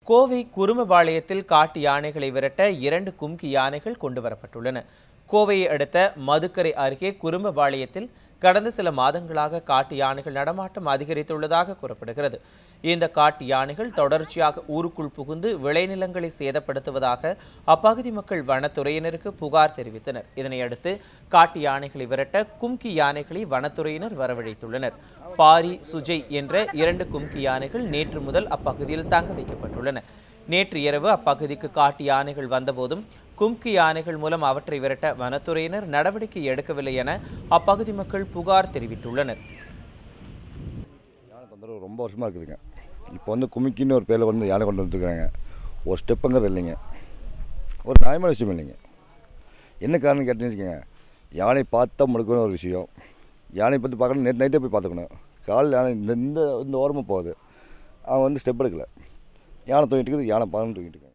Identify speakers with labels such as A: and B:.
A: கோவை குருமபாளையத்தில் காட்டு யானைகளை விரட்ட 2 கும்கி யானைகள் கொண்டுவரப்பட்டுள்ளன. கோவையை அடுத்த மதுக்கரை அருகே குருமபாளையத்தில் கடந்த சில மாதங்களாக காட்டு யானைகள் நடமாட்டம் அதிகரித்துள்ளதாக கூறப்படுகிறது. இந்த காட்டு யானைகள் தொடர்ச்சியாக ஊருக்குள் புகுந்து விளைநிலங்களை சேதப்படுத்துவதாக அப்பகுதி மக்கள் வனத்துறையினருக்கு புகார் தெரிவித்தனர். இதனையடுத்து காட்டு யானைகளை விரட்ட கும்கி யானைகளை வனத்துறையினர் வரவழைத்துள்ளனர். பாரி, சுஜய் என்ற 2 கும்கி யானைகள் நேற்று முதல் அப்பகுதியில் தங்க வைக்கப்பட்டுள்ளன. நேற்று இரவு அப்பகுதிக்கு காட்டு யானைகள் வந்தபோதும் கும்கி யானைகள் மூலம் அவற்றை விரட்ட வனத்துறையினர் நடவடிக்கை எடுக்கவில்லை என அப்பகுதி மக்கள் புகார் தெரிவித்துள்ளனர்.
B: யானை தொந்தரவு ரொம்ப வருஷமாக இருக்குதுங்க. இப்போ கும்கின்னு ஒரு பேரில் யானை கொண்டு வந்துருக்காங்க. ஒரு ஸ்டெப்புங்கிறது இல்லைங்க, ஒரு நியாயமான விஷயம் இல்லைங்க. என்ன காரணம் கேட்டேன்னு வச்சுக்கோங்க, யானை பார்த்தா முழுக்கணும் ஒரு விஷயம். யானை பற்றி பார்க்கணும், நேற்று நைட்டே போய் பார்த்துக்கணும். காலையில் யானை இந்த ஓரமாக போகுது, அவன் ஸ்டெப் எடுக்கலை. யானை தூங்கிட்டு இருக்குது, யானை பாருன்னு தூங்கிட்டு இருக்கு.